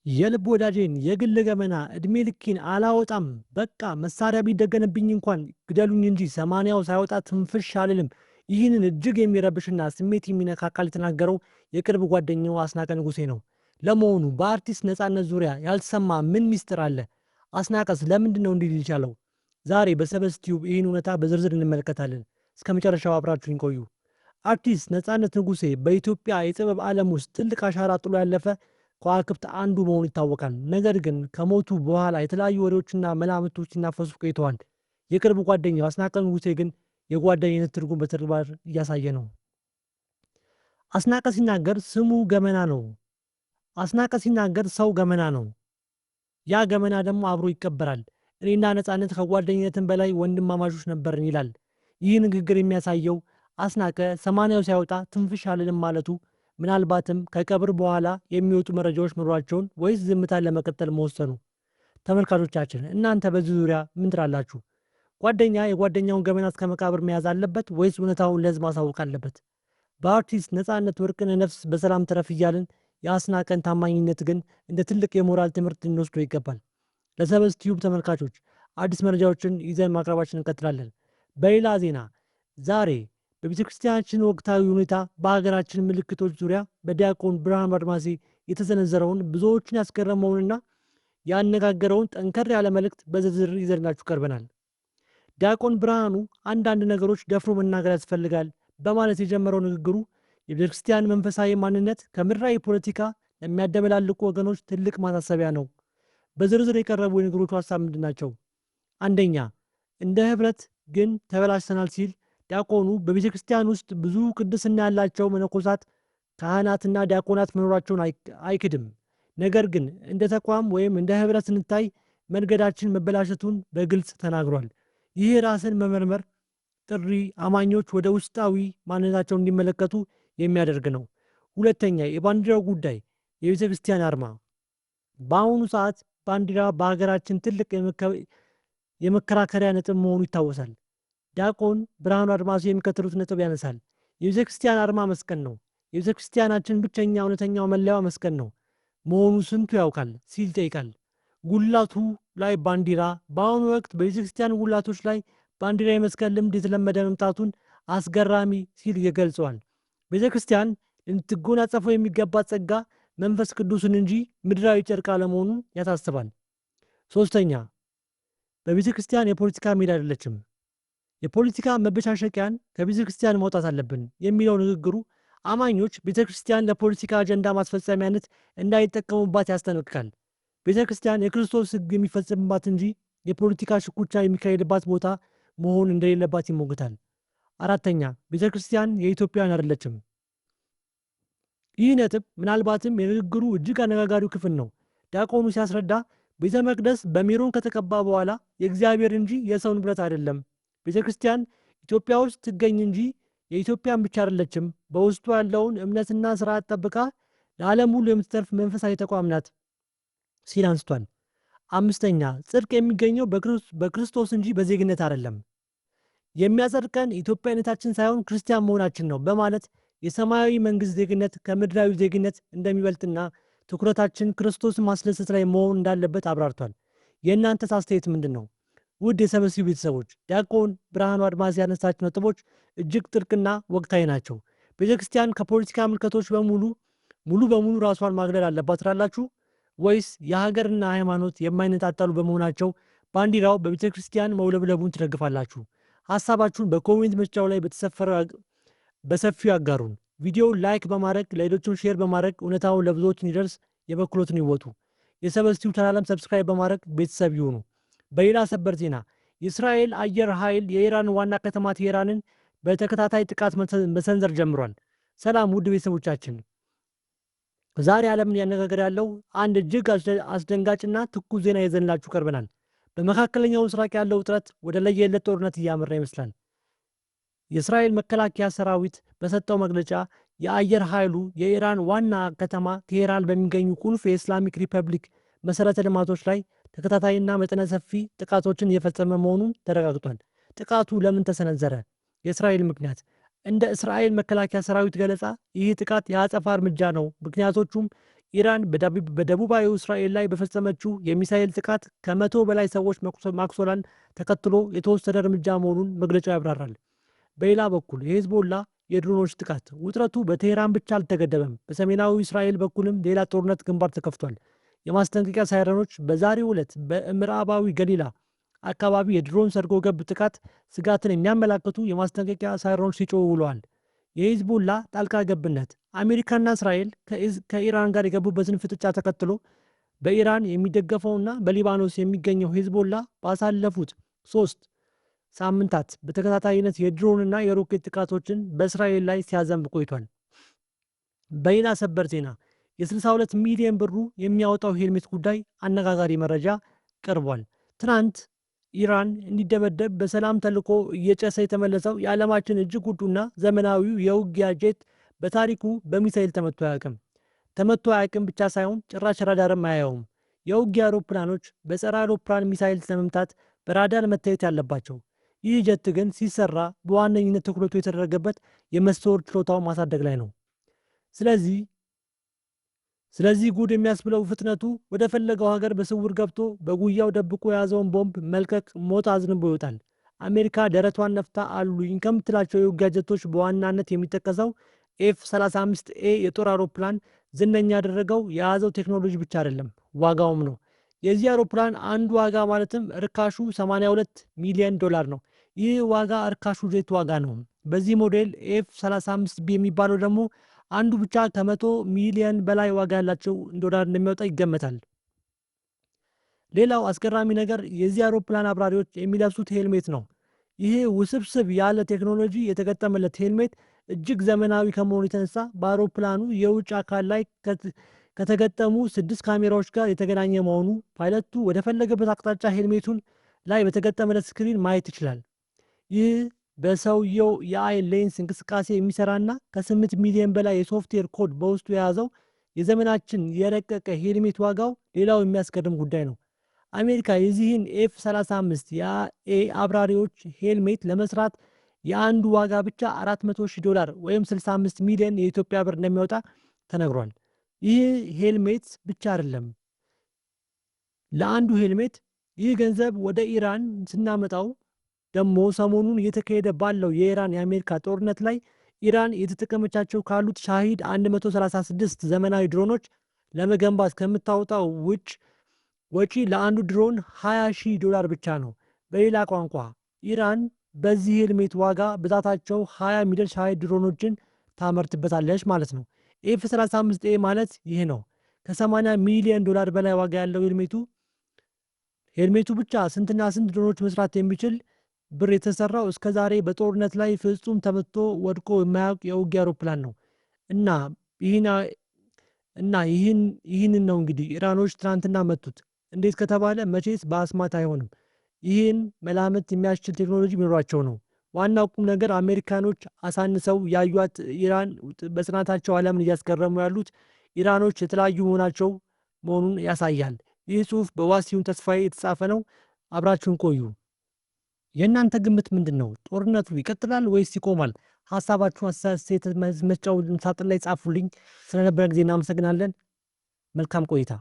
የልብ ወዳጄን የግል ገመና እድሜ ልኬን አላወጣም። በቃ መሳሪያ ቢደገንብኝ እንኳን ግደሉኝ እንጂ ሰማንያው ሳይወጣ ትንፍሽ አልልም። ይህንን እጅግ የሚረብሽና ስሜት የሚነካ ቃል የተናገረው የቅርብ ጓደኛው አስናቀ ንጉሴ ነው። ለመሆኑ በአርቲስት ነፃነት ዙሪያ ያልተሰማ ምን ሚስጥር አለ? አስናቀስ ለምንድን ነው እንዲህ ሊቻለው? ዛሬ በሰበዝ ቲዩብ ይህን እውነታ በዝርዝር እንመለከታለን። እስከ መጨረሻው አብራችሁኝ ቆዩ። አርቲስት ነፃነት ንጉሴ በኢትዮጵያ የጥበብ ዓለም ውስጥ ትልቅ አሻራ ጥሎ ያለፈ ከዋክብት አንዱ መሆኑ ይታወቃል። ነገር ግን ከሞቱ በኋላ የተለያዩ ወሬዎችና መላምቶች ሲናፈሱ ቆይተዋል። የቅርብ ጓደኛው አስናቀ ንጉሴ ግን የጓደኝነት ትርጉም በተግባር እያሳየ ነው። አስናቀ ሲናገር ስሙ ገመና ነው። አስናቀ ሲናገር ሰው ገመና ነው። ያ ገመና ደግሞ አብሮ ይቀበራል። እኔና ነፃነት ከጓደኝነትን በላይ ወንድማማቾች ነበርን ይላል። ይህ ንግግር የሚያሳየው አስናቀ ሰማንያው ሳይወጣ ትንፍሽ አልልም ማለቱ ምናልባትም ከቀብር በኋላ የሚወጡ መረጃዎች መኖራቸውን ወይስ ዝምታን ለመቀጠል መወሰኑ። ተመልካቾቻችን እናንተ በዚህ ዙሪያ ምን ትላላችሁ? ጓደኛ የጓደኛውን ገመና እስከ መቃብር መያዝ አለበት ወይስ እውነታውን ለሕዝብ ማሳወቅ አለበት? በአርቲስት ነፃነት ወርቅነህ ነፍስ በሰላም ትረፍ እያልን የአስናቀን ታማኝነት ግን እንደ ትልቅ የሞራል ትምህርት ልንወስደው ይገባል። ለሰበዝ ቲዩብ ተመልካቾች አዲስ መረጃዎችን ይዘን ማቅረባችን እንቀጥላለን። በሌላ ዜና ዛሬ በቤተ ክርስቲያናችን ወቅታዊ ሁኔታ በሀገራችን ምልክቶች ዙሪያ በዲያቆን ብርሃኑ አድማሴ የተሰነዘረውን ብዙዎችን ያስገረመውንና ያነጋገረውን ጠንከር ያለ መልእክት በዝርዝር ይዘንላችሁ ቀርበናል። ዲያቆን ብርሃኑ አንዳንድ ነገሮች ደፍሮ መናገር ያስፈልጋል በማለት የጀመረው ንግግሩ የቤተ ክርስቲያን መንፈሳዊ ማንነት ከምድራዊ ፖለቲካ ለሚያደበላልቁ ወገኖች ትልቅ ማሳሰቢያ ነው። በዝርዝር የቀረቡ የንግግሮቹ ሀሳብ ምንድን ናቸው? አንደኛ፣ እንደ ህብረት ግን ተበላሽተናል ሲል ዲያቆኑ በቤተ ክርስቲያን ውስጥ ብዙ ቅድስና ያላቸው መነኮሳት፣ ካህናትና ዲያቆናት መኖራቸውን አይክድም። ነገር ግን እንደ ተቋም ወይም እንደ ህብረት ስንታይ መንገዳችን መበላሸቱን በግልጽ ተናግሯል። ይህ ራስን መመርመር ጥሪ አማኞች ወደ ውስጣዊ ማንነታቸውን እንዲመለከቱ የሚያደርግ ነው። ሁለተኛ፣ የባንዲራው ጉዳይ የቤተ ክርስቲያን አርማ። በአሁኑ ሰዓት ባንዲራ በሀገራችን ትልቅ የመከራከሪያ ነጥብ መሆኑ ይታወሳል። ዲያቆን ብርሃኑ አድማሱ የሚከተሉት ነጥብ ያነሳል። የቤተ ክርስቲያን አርማ መስቀል ነው። የቤተ ክርስቲያናችን ብቸኛ እውነተኛው መለያዋ መስቀል ነው መሆኑ ስንቱ ያውቃል ሲል ይጠይቃል። ጉላቱ ላይ ባንዲራ። በአሁኑ ወቅት በቤተ ክርስቲያን ጉላቶች ላይ ባንዲራ የመስቀል ልምድ የተለመደ መምጣቱን አስገራሚ ሲል ይገልጸዋል። ቤተ ክርስቲያን ልትጎናጸፈው የሚገባ ጸጋ መንፈስ ቅዱስን እንጂ ምድራዊ ጨርቅ አለመሆኑን ያሳስባል። ሶስተኛ፣ በቤተ ክርስቲያን የፖለቲካ ሜዳ አይደለችም። የፖለቲካ መበሻሸቂያን ከቤተ ክርስቲያን መውጣት አለብን የሚለው ንግግሩ አማኞች ቤተ ክርስቲያን ለፖለቲካ አጀንዳ ማስፈጸሚያነት እንዳይጠቀሙባት ያስጠነቅቃል። ቤተ ክርስቲያን የክርስቶስ ሕግ የሚፈጸምባት እንጂ የፖለቲካ ሽኩቻ የሚካሄድባት ቦታ መሆን እንደሌለባት ይሞግታል። አራተኛ፣ ቤተ ክርስቲያን የኢትዮጵያውያን አይደለችም። ይህ ነጥብ ምናልባትም የንግግሩ እጅግ አነጋጋሪው ክፍል ነው። ዲያቆኑ ሲያስረዳ ቤተ መቅደስ በሜሮን ከተቀባ በኋላ የእግዚአብሔር እንጂ የሰው ንብረት አይደለም። ቤተ ክርስቲያን ኢትዮጵያ ውስጥ ትገኝ እንጂ የኢትዮጵያን ብቻ አይደለችም። በውስጡ ያለውን እምነትና ስርዓት ጠብቃ ለዓለም ሁሉ የምትተርፍ መንፈሳዊ ተቋም ናት ሲል አንስቷል። አምስተኛ፣ ጽድቅ የሚገኘው በክርስቶስ እንጂ በዜግነት አይደለም። የሚያጸድቀን ኢትዮጵያዊነታችን ሳይሆን ክርስቲያን መሆናችን ነው በማለት የሰማያዊ መንግስት ዜግነት ከምድራዊ ዜግነት እንደሚበልጥና ትኩረታችን ክርስቶስን ማስደሰት ላይ መሆን እንዳለበት አብራርቷል። የእናንተስ አስተያየት ምንድን ነው? ውድ የሰበዝ ቲዩብ ቤተሰቦች ዲያቆን ብርሃኑ አድማሴ ያነሳቸው ነጥቦች እጅግ ጥልቅና ወቅታዊ ናቸው። ቤተክርስቲያን ከፖለቲካ ምልከቶች ሙሉ በሙሉ ራሷን ማግለል አለባት ትላላችሁ ወይስ የሀገርና ሃይማኖት የማይነጣጠሉ በመሆናቸው ባንዲራው በቤተክርስቲያን መውለብለቡን ትደግፋላችሁ? ሀሳባችሁን በኮሜንት መስጫው ላይ በሰፊው ያጋሩን። ቪዲዮውን ላይክ በማድረግ ለሌሎችም ሼር በማድረግ እውነታውን ለብዙዎች እንዲደርስ የበኩሎትን ይወጡ። የሰበዝ ቲዩብ ቻናልም ሰብስክራይብ በማድረግ ቤተሰብ ይሁኑ። በሌላ ሰበር ዜና የእስራኤል አየር ኃይል የኢራን ዋና ከተማ ቴሄራንን በተከታታይ ጥቃት መሰንዘር ጀምሯል። ሰላም ውድ ቤተሰቦቻችን፣ ዛሬ ዓለምን ያነጋገር ያለው አንድ እጅግ አስደንጋጭና ትኩስ ዜና ይዘንላችሁ ቀርበናል። በመካከለኛው ምስራቅ ያለው ውጥረት ወደ ለየለት ጦርነት እያመራ ይመስላል። የእስራኤል መከላከያ ሰራዊት በሰጠው መግለጫ የአየር ኃይሉ የኢራን ዋና ከተማ ቴሄራን በሚገኙ ቁልፍ የኢስላሚክ ሪፐብሊክ መሰረተ ልማቶች ላይ ተከታታይና መጠነ ሰፊ ጥቃቶችን እየፈጸመ መሆኑን ተረጋግጧል። ጥቃቱ ለምን ተሰነዘረ? የእስራኤል ምክንያት። እንደ እስራኤል መከላከያ ሰራዊት ገለጻ ይህ ጥቃት የአጸፋ እርምጃ ነው። ምክንያቶቹም ኢራን በደቡባዊ እስራኤል ላይ በፈጸመችው የሚሳኤል ጥቃት ከ100 በላይ ሰዎች ማቁሰሏን ተከትሎ የተወሰደ እርምጃ መሆኑን መግለጫው ያብራራል። በሌላ በኩል የሄዝቦላ የድሮኖች ጥቃት ውጥረቱ በቴህራን ብቻ አልተገደበም። በሰሜናዊ እስራኤል በኩልም ሌላ ጦርነት ግንባር ተከፍቷል። የማስጠንቀቂያ ሳይረኖች በዛሬው ዕለት በምዕራባዊ ገሊላ አካባቢ የድሮን ሰርጎ ገብ ጥቃት ስጋትን የሚያመላክቱ የማስጠንቀቂያ ሳይረኖች ሲጮሁ ውለዋል። የሂዝቦላ ጣልቃ ገብነት አሜሪካና እስራኤል ከኢራን ጋር የገቡበትን ፍጥጫ ተከትሎ በኢራን የሚደገፈውና በሊባኖስ የሚገኘው ሂዝቦላ ባሳለፉት 3 ሳምንታት በተከታታይነት የድሮንና የሮኬት ጥቃቶችን በእስራኤል ላይ ሲያዘንብ ቆይቷል። በሌላ ሰበር ዜና የ62 ሚሊዮን ብሩ የሚያወጣው ሄልሜት ጉዳይ አነጋጋሪ መረጃ ቀርቧል። ትናንት ኢራን እንዲደበደብ በሰላም ተልዕኮ እየጨሰ የተመለሰው የዓለማችን እጅግ ውዱና ዘመናዊው የውጊያ ጄት በታሪኩ በሚሳኤል ተመቶ አያውቅም ብቻ ሳይሆን ጭራሽ ራዳርም አያየውም። የውጊያ አውሮፕላኖች በጸረ አውሮፕላን ሚሳኤል ለመምታት በራዳር መታየት ያለባቸው፣ ይህ ጀት ግን ሲሰራ በዋነኝነት ትኩረቱ የተደረገበት የመሰወር ችሎታው ማሳደግ ላይ ነው። ስለዚህ ጉድ የሚያስብለው ፍጥነቱ ወደ ፈለገው ሀገር በስውር ገብቶ በጉያው ደብቆ የያዘውን ቦምብ መልቀቅ ሞት አዝንቦ ይወጣል። አሜሪካ ደረቷን ነፍታ አሉኝ ከምትላቸው የውጊያ ጀቶች በዋናነት የሚጠቀሰው F-35A የጦር አውሮፕላን ዝነኛ ያደረገው የያዘው ቴክኖሎጂ ብቻ አይደለም፣ ዋጋውም ነው። የዚህ አውሮፕላን አንዱ ዋጋ ማለትም ርካሹ $82 ሚሊዮን ነው። ይህ ዋጋ ርካሹ ጄት ዋጋ ነው። በዚህ ሞዴል F-35B የሚባለው ደግሞ አንዱ ብቻ ከ100 ሚሊዮን በላይ ዋጋ ያላቸው ዶላር እንደሚወጣ ይገመታል። ሌላው አስገራሚ ነገር የዚህ አውሮፕላን አብራሪዎች የሚለብሱት ሄልሜት ነው። ይህ ውስብስብ ያለ ቴክኖሎጂ የተገጠመለት ሄልሜት እጅግ ዘመናዊ ከመሆኑ የተነሳ በአውሮፕላኑ የውጭ አካል ላይ ከተገጠሙ 6 ካሜራዎች ጋር የተገናኘ መሆኑ ፓይለቱ ወደ ፈለገበት አቅጣጫ ሄልሜቱን ላይ በተገጠመለት ስክሪን ማየት ይችላል። ይህ በሰውየው የአይን ሌንስ እንቅስቃሴ የሚሰራና ከ8 ሚሊዮን በላይ የሶፍትዌር ኮድ በውስጡ የያዘው የዘመናችን የረቀቀ ሄልሜት ዋጋው ሌላው የሚያስገርም ጉዳይ ነው። አሜሪካ የዚህን F-35 የኤ አብራሪዎች ሄልሜት ለመስራት የአንዱ ዋጋ ብቻ $400,000 ወይም 65 ሚሊዮን የኢትዮጵያ ብር እንደሚወጣ ተነግሯል። ይህ ሄልሜት ብቻ አይደለም። ለአንዱ ሄልሜት ይህ ገንዘብ ወደ ኢራን ስናመጣው ደግሞ ሰሞኑን እየተካሄደ ባለው የኢራን የአሜሪካ ጦርነት ላይ ኢራን የተጠቀመቻቸው ካሉት ሻሂድ 136 ዘመናዊ ድሮኖች ለመገንባት ከምታወጣው ወጪ ለአንዱ ድሮን $20,000 ብቻ ነው። በሌላ ቋንቋ ኢራን በዚህ ሄልሜት ዋጋ ብዛታቸው 20 ሚሊዮን ሻሂድ ድሮኖችን ታመርትበታለች ማለት ነው። F-35A ማለት ይህ ነው። ከ80 ሚሊዮን ዶላር በላይ ዋጋ ያለው ሄልሜቱ ብቻ ስንትና ስንት ድሮኖች መስራት የሚችል ብር የተሰራው እስከዛሬ በጦርነት ላይ ፍጹም ተመቶ ወድቆ የማያውቅ የውጊያ አውሮፕላን ነው። ይህንን ነው እንግዲህ ኢራኖች ትናንትና መቱት። እንዴት ከተባለ መቼስ በአስማት አይሆንም። ይህን መላመት የሚያስችል ቴክኖሎጂ ቢኖራቸው ነው። ዋናው ቁም ነገር አሜሪካኖች አሳንሰው ያዩት ኢራን በጽናታቸው ዓለምን እያስገረሙ ያሉት ኢራኖች የተለያዩ መሆኑን ያሳያል። ይህ ጽሑፍ በዋሲሁን ተስፋዬ የተጻፈ ነው። አብራችሁን ቆዩ። የእናንተ ግምት ምንድን ነው? ጦርነቱ ይቀጥላል ወይስ ይቆማል? ሀሳባችሁን መስጫው ሳጥን ላይ ጻፉልኝ። ስለነበረ ጊዜ እናመሰግናለን። መልካም ቆይታ